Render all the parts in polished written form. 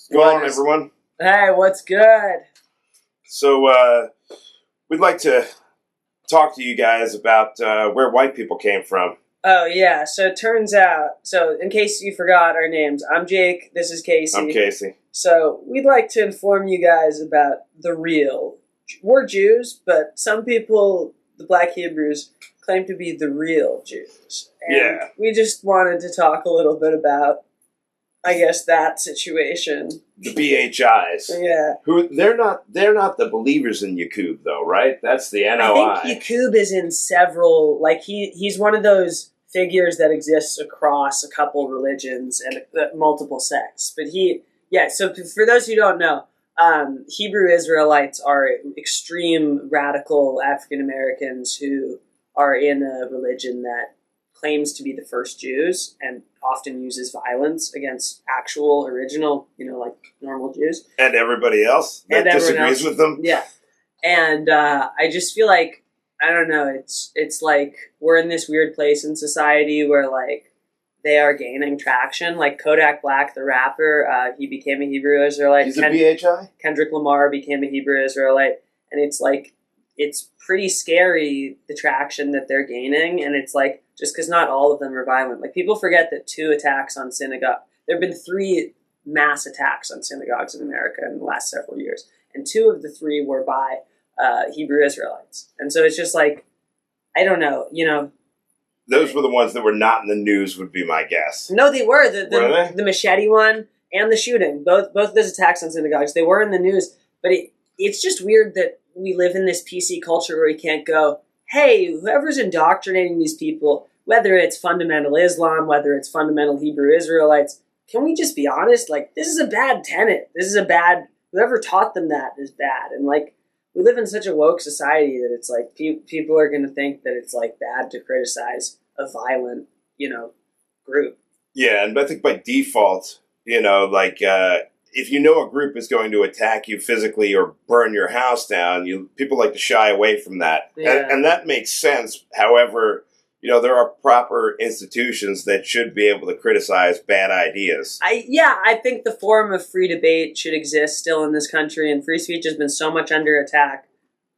What's going on, everyone? Hey, what's good? So, we'd like to talk to you guys about where white people came from. Oh, yeah. So it turns out, in case you forgot our names, I'm Jake, this is Casey. I'm Casey. So we'd like to inform you guys about the real. We're Jews, but some people, the Black Hebrews, claim to be the real Jews. And Yeah. we just wanted to talk a little bit about, I guess, that situation. The BHIs. Yeah. Who they're not the believers in Yakub though, right? That's the NOI. I think Yakub is in several, like he's one of those figures that exists across a couple religions and multiple sects. But so for those who don't know, Hebrew Israelites are extreme radical African Americans who are in a religion that claims to be the first Jews and often uses violence against actual original, like normal Jews. And everybody else that disagrees with them. Yeah. And I just feel like, I don't know, it's like we're in this weird place in society where like they are gaining traction. Like Kodak Black, the rapper, he became a Hebrew Israelite. He's a BHI? Kendrick Lamar became a Hebrew Israelite. And it's like, it's pretty scary, the traction that they're gaining. And it's like, just because not all of them are violent. Like people forget that 2 attacks on synagogue, there have been 3 mass attacks on synagogues in America in the last several years. And 2 of the 3 were by Hebrew Israelites. And so it's just like, I don't know, Those were the ones that were not in the news, would be my guess. No, they were. Were they? The machete one and the shooting, both of those attacks on synagogues, they were in the news. But it's just weird that we live in this PC culture where we can't go, hey, whoever's indoctrinating these people, whether it's fundamental Islam, whether it's fundamental Hebrew Israelites, can we just be honest? Like, this is a bad tenet. This is a bad, whoever taught them that is bad. And like, we live in such a woke society that it's like people are going to think that it's like bad to criticize a violent, group. Yeah, and I think by default, if you know a group is going to attack you physically or burn your house down, people like to shy away from that. Yeah. And that makes sense. However, there are proper institutions that should be able to criticize bad ideas. I think the forum of free debate should exist still in this country, and free speech has been so much under attack.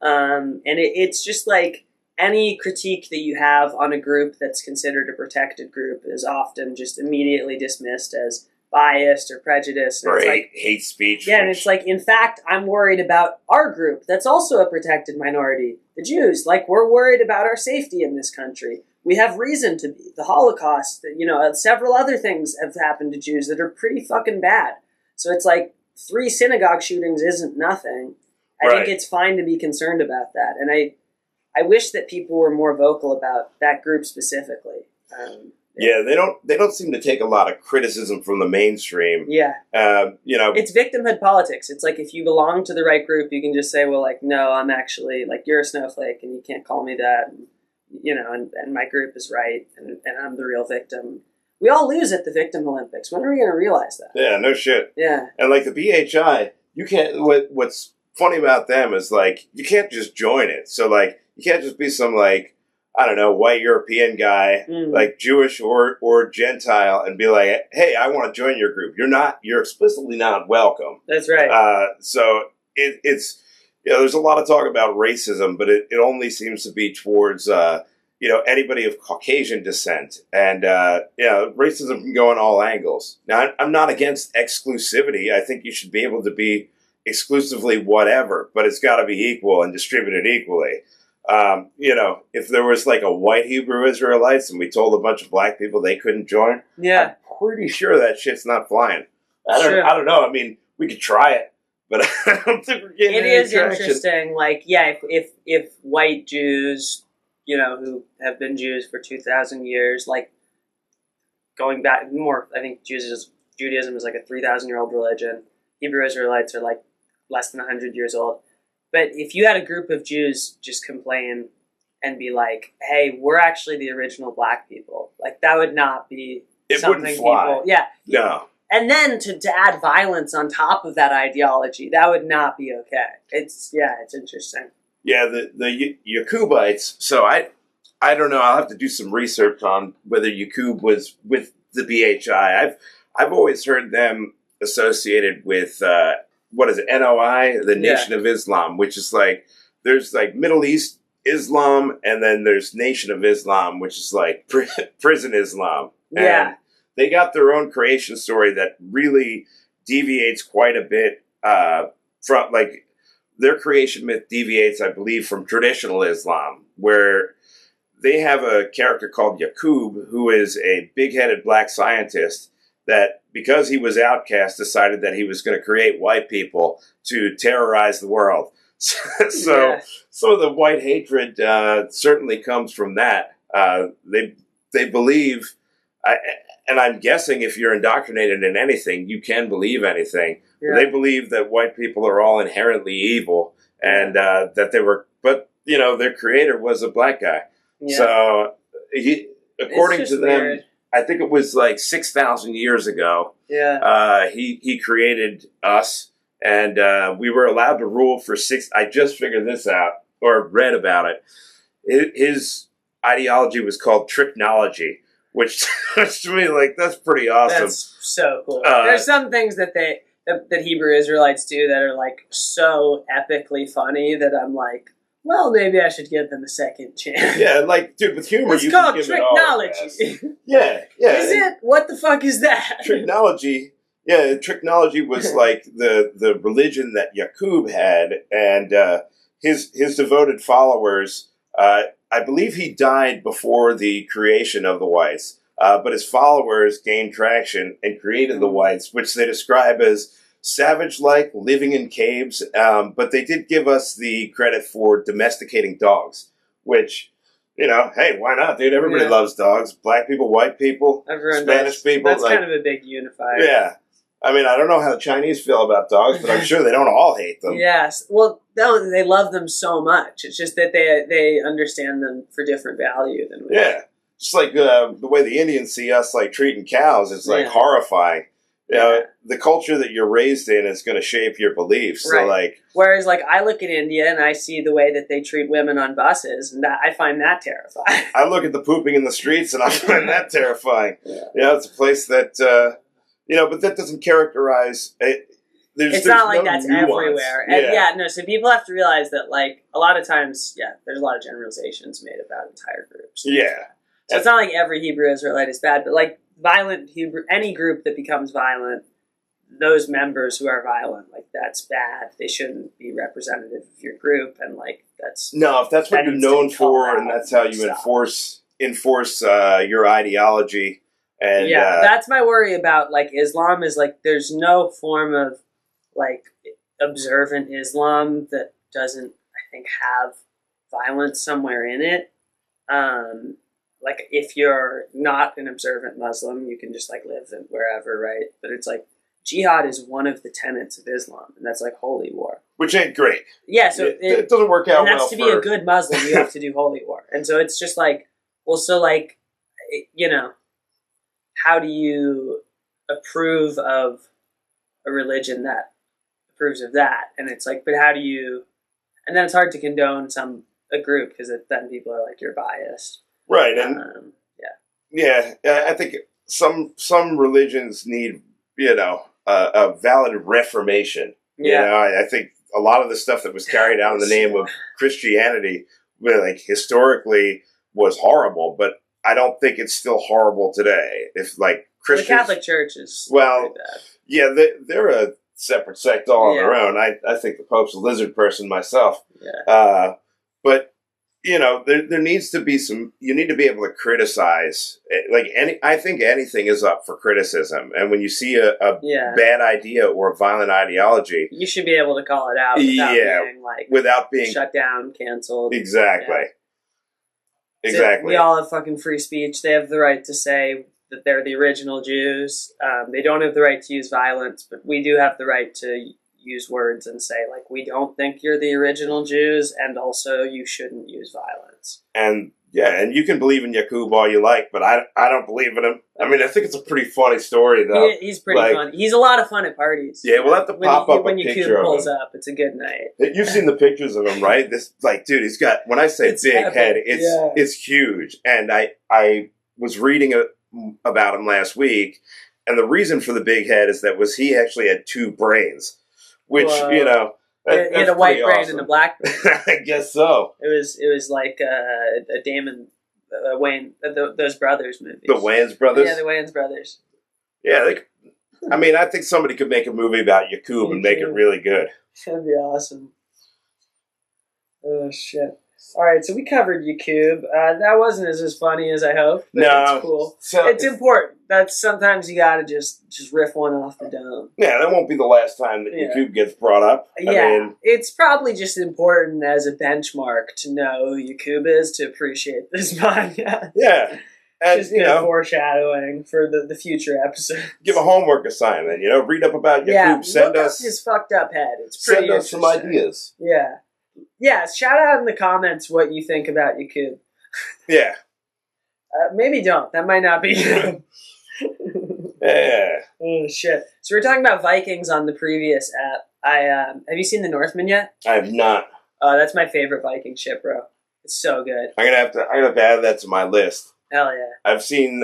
And it's just like any critique that you have on a group that's considered a protected group is often just immediately dismissed as biased or prejudiced. Or it's like hate speech. Yeah, and it's like, in fact, I'm worried about our group that's also a protected minority, the Jews. Like, we're worried about our safety in this country. We have reason to be. The Holocaust, several other things have happened to Jews that are pretty fucking bad. So it's like 3 synagogue shootings isn't nothing. I think it's fine to be concerned about that. And I wish that people were more vocal about that group specifically. Yeah, they don't seem to take a lot of criticism from the mainstream. Yeah. It's victimhood politics. It's like if you belong to the right group, you can just say, well, like, no, I'm actually, like, you're a snowflake and you can't call me that. And my group is right and I'm the real victim. We all lose at the Victim Olympics. When are we going to realize that? Yeah, no shit. Yeah. And like the BHI, you can't, what's funny about them is like, you can't just join it. So like, you can't just be some like, I don't know, white European guy, like Jewish or Gentile, and be like, hey, I want to join your group. You're explicitly not welcome. That's right. So it's, there's a lot of talk about racism, but it only seems to be towards, anybody of Caucasian descent. And, racism can go in all angles. Now, I'm not against exclusivity. I think you should be able to be exclusively whatever, but it's got to be equal and distributed equally. If there was like a white Hebrew Israelites and we told a bunch of black people they couldn't join, I'm pretty sure that shit's not flying. I don't know. I mean, we could try it, but I don't think we're getting any traction. It is interesting. Like, yeah, if white Jews, who have been Jews for 2,000 years, like going back more, I think Judaism is like a 3,000-year-old religion. Hebrew Israelites are like less than 100 years old. But if you had a group of Jews just complain and be like, hey, we're actually the original black people, like that would not be something wouldn't fly. People... Yeah. No. And then to add violence on top of that ideology, that would not be okay. It's interesting. Yeah, the Yakubites, so I don't know, I'll have to do some research on whether Yakub was with the BHI. I've always heard them associated with what is it, NOI, the Nation of Islam, which is like there's like Middle East Islam, and then there's Nation of Islam, which is like prison Islam. Yeah. And they got their own creation story that really deviates quite a bit from, like, their creation myth deviates, I believe, from traditional Islam, where they have a character called Yaqub, who is a big-headed black scientist that, because he was outcast, decided that he was going to create white people to terrorize the world. So some of the white hatred certainly comes from that. They believe, and I'm guessing if you're indoctrinated in anything, you can believe anything. Yeah. They believe that white people are all inherently evil, and that they were, but their creator was a black guy. Yeah. So according to them, weird. I think it was like 6,000 years ago. Yeah. He created us, and we were allowed to rule for I just figured this out, or read about it. His ideology was called tricknology, which to me, like, that's pretty awesome. That's so cool. There's some things that that Hebrew Israelites do that are like so epically funny that I'm like, well, maybe I should give them a second chance. Yeah, like, dude, with humor, it's called tricknology. Yeah. Is it? What the fuck is that? Tricknology. Yeah, tricknology was like the religion that Yaqub had, and his devoted followers. I believe he died before the creation of the whites, but his followers gained traction and created the whites, which they describe as savage-like, living in caves, but they did give us the credit for domesticating dogs, which, hey, why not, dude? Everybody loves dogs. Black people, white people, Spanish people. That's kind of a big unifier. Yeah. I mean, I don't know how the Chinese feel about dogs, but I'm sure they don't all hate them. Yes. Well, no, they love them so much. It's just that they understand them for different value than we do. Yeah. Just like the way the Indians see us, like, treating cows, it's, like, horrifying. The culture that you're raised in is going to shape your beliefs. Right. So, like, whereas, like, I look at India and I see the way that they treat women on buses, and I find that terrifying. I look at the pooping in the streets, and I find that terrifying. Yeah, it's a place that, but that doesn't characterize it. It's not like that's everywhere. And so people have to realize that, like, a lot of times, there's a lot of generalizations made about entire groups. Yeah. So it's not like every Hebrew Israelite is bad, but, like, violent Hebrew, any group that becomes violent, those members who are violent, like, that's bad. They shouldn't be representative of your group, and, like, that's... No, if that's what you're known for, and that's how you enforce your ideology... And, that's my worry about, like, Islam is, like, there's no form of, like, observant Islam that doesn't, I think, have violence somewhere in it. Like, if you're not an observant Muslim, you can just, like, live wherever, right? But it's, like, jihad is one of the tenets of Islam, and that's, like, holy war. Which ain't great. Yeah, so... It doesn't work out well. And that's to be a good Muslim, you have to do holy war. And so it's just, like, well, so, like, how do you approve of a religion that approves of that? And it's like, but how do you... And then it's hard to condone a group, because then people are like, you're biased. Right, and... I think some religions need, a valid reformation. I think a lot of the stuff that was carried out in the name of Christianity, like, historically was horrible, but I don't think it's still horrible today. If, like, Christians... The Catholic Church is... Well, they're a separate sect all on their own. I think the Pope's a lizard person myself. Yeah. But, there needs to be you need to be able to criticize. Like, I think anything is up for criticism. And when you see a bad idea or a violent ideology... You should be able to call it out without being shut down, canceled. Exactly. Yeah. Exactly. We all have fucking free speech. They have the right to say that they're the original Jews. They don't have the right to use violence, but we do have the right to use words and say, like, we don't think you're the original Jews, and also you shouldn't use violence. And you can believe in Yaqub all you like, but I don't believe in him. I mean, I think it's a pretty funny story, though. He's pretty fun. He's a lot of fun at parties. Yeah, we'll have to pop up a picture of him. When Yaqub pulls up, it's a good night. You've seen the pictures of him, right? This, like, dude, he's got, when I say big head, it's huge. And I was reading about him last week, And the reason for the big head is that he actually had two brains, which Whoa. you know. He had a white brain awesome. and a black brain. I guess so. It was like a Damon Wayne those brothers movies. The Wayans brothers. Yeah, the Wayans brothers. Yeah, I mean, I think somebody could make a movie about Yakub and make it really good. That'd be awesome. Oh shit! All right, so we covered Yakub. That wasn't as funny as I hoped. But No, it's cool. So it's important. That's sometimes you gotta just riff one off the dome. Yeah, that won't be the last time that Yakub gets brought up. I mean, it's probably just important as a benchmark to know who Yakub is to appreciate this podcast. Yeah. And, just foreshadowing for the future episode. Give a homework assignment, read up about Yakub. Send look us up his fucked up head. It's pretty send us some ideas. Yeah. Yeah, shout out in the comments what you think about Yakub. Yeah. Maybe don't. That might not be good. Yeah. Oh, shit. So we were talking about Vikings on the previous app. Have you seen The Northman yet? I have not. That's my favorite Viking ship, bro. It's so good. I'm gonna have to add that to my list. Hell yeah. I've seen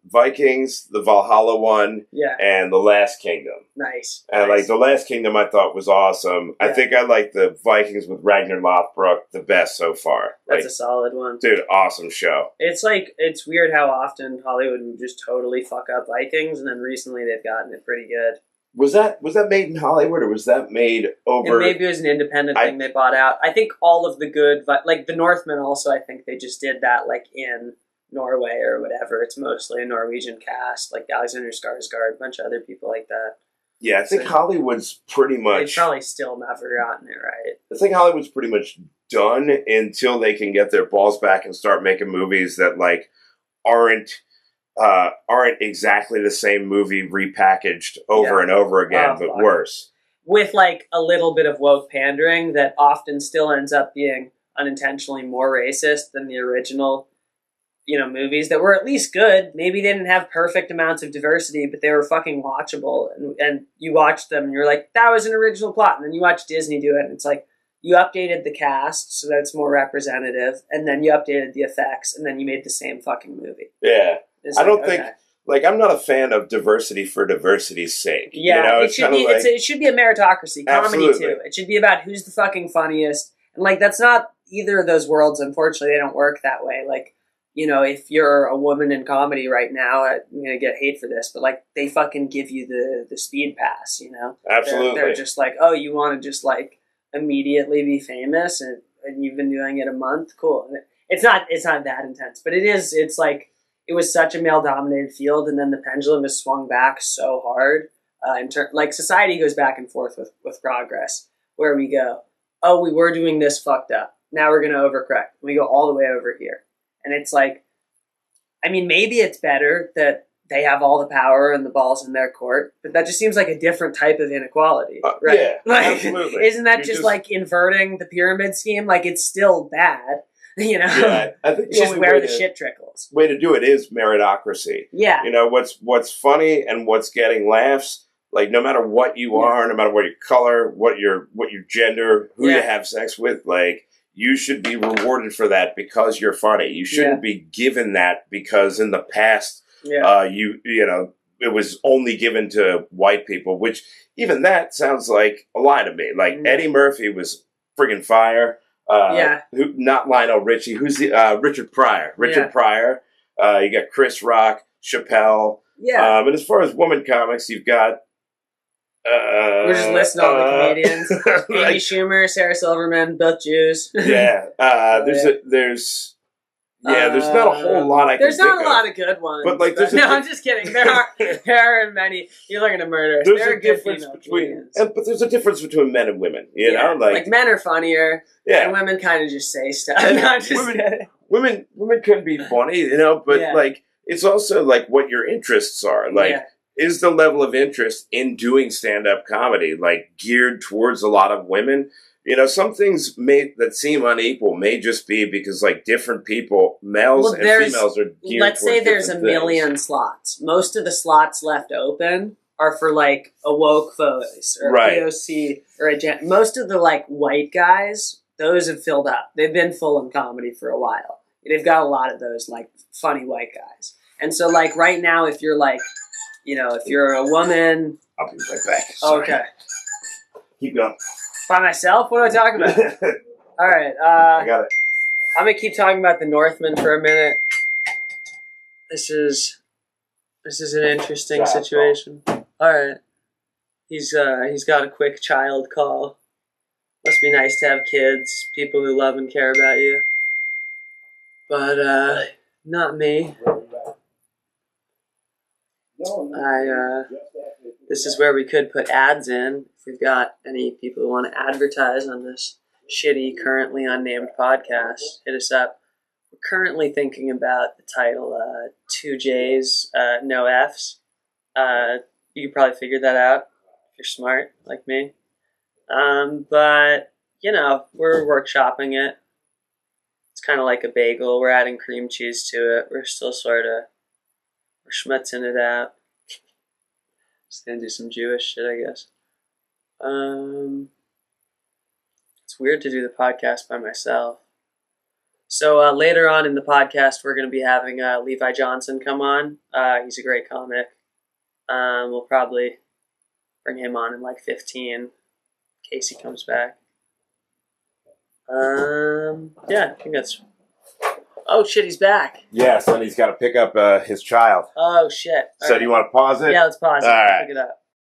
Vikings, the Valhalla one, and The Last Kingdom. Nice. And like The Last Kingdom I thought was awesome. Yeah. I think I like the Vikings with Ragnar Lothbrok the best so far. That's a solid one. Dude, awesome show. It's weird how often Hollywood would just totally fuck up Vikings, and then recently they've gotten it pretty good. Was that made in Hollywood, or was that made over? Maybe it was an independent thing they bought out. I think all of the good, like The Northman also, I think they just did that like in Norway or whatever. It's mostly a Norwegian cast, like Alexander Skarsgård, a bunch of other people like that. Yeah, I think Hollywood's pretty much... They've probably still never gotten it right. I think Hollywood's pretty much done until they can get their balls back and start making movies that like aren't exactly the same movie repackaged over and over again, but worse. With like a little bit of woke pandering that often still ends up being unintentionally more racist than the original movies that were at least good. Maybe they didn't have perfect amounts of diversity, but they were fucking watchable. And you watched them and you're like, that was an original plot. And then you watch Disney do it and it's like, you updated the cast so that it's more representative. And then you updated the effects and then you made the same fucking movie. Yeah. I don't think, I'm not a fan of diversity for diversity's sake. Yeah, it should be a meritocracy. Comedy too. It should be about who's the fucking funniest. And like, that's not either of those worlds. Unfortunately, they don't work that way. Like, if you're a woman in comedy right now, I'm going to get hate for this, but like they fucking give you the speed pass, Absolutely. They're just like, oh, you want to just like immediately be famous and you've been doing it a month? Cool. It's not that intense, but it's like, it was such a male dominated field. And then the pendulum has swung back so hard. Like society goes back and forth with progress where we go, oh, we were doing this fucked up. Now we're going to overcorrect. We go all the way over here. And it's like, I mean, maybe it's better that they have all the power and the balls in their court, but that just seems like a different type of inequality, right? Yeah, like, absolutely. Isn't that just like inverting the pyramid scheme? Like, it's still bad, Yeah, I think it's just where the shit trickles. Way to do it is meritocracy. Yeah. What's funny and what's getting laughs, like no matter what you are, no matter what your color, what your gender, who you have sex with, like, you should be rewarded for that because you're funny. You shouldn't be given that because in the past, it was only given to white people, which even that sounds like a lie to me. Like Eddie Murphy was friggin' fire. Not Lionel Richie. Who's the Richard Pryor? Pryor. You got Chris Rock, Chappelle. Yeah. And as far as woman comics, you've got. We're just listing all the comedians: Amy Schumer, Sarah Silverman, both Jews. There's not a whole lot I can think of. There's not a lot of good ones. But like, I'm just kidding. There are many. You're looking at murder. There's a difference but there's a difference between men and women. You know, like men are funnier. And women kind of just say stuff. Women can be funny, but like it's also like what your interests are. Like, is the level of interest in doing stand-up comedy like geared towards a lot of women? Some things that seem unequal may just be because like different people, males and females, are geared. Let's say there's a million slots. Most of the slots left open are for like a woke voice or a POC or a most of the like white guys, those have filled up. They've been full in comedy for a while. They've got a lot of those like funny white guys. And so like right now, if you're like if you're a woman. I'll be right back. Sorry. Okay. Keep going. By myself? What am I talking about? All right. I got it. I'm gonna keep talking about the Northman for a minute. This is an interesting situation. All right. He's got a quick child call. Must be nice to have kids, people who love and care about you. But not me. This is where we could put ads in. If we've got any people who want to advertise on this shitty, currently unnamed podcast, hit us up. We're currently thinking about the title, Two J's, No F's. You could probably figure that out if you're smart, like me. But, we're workshopping it. It's kind of like a bagel. We're adding cream cheese to it. We're still we're schmutzing it out. Just gonna do some Jewish shit, I guess. It's weird to do the podcast by myself. So later on in the podcast, we're going to be having Levi Johnson come on. He's a great comic. We'll probably bring him on in like 15 in case he comes back. Yeah, I think that's... Oh, shit, he's back. Yeah, Sonny's got to pick up his child. Oh, shit. So do you want to pause it? Yeah, let's pause it. All right. Pick it up.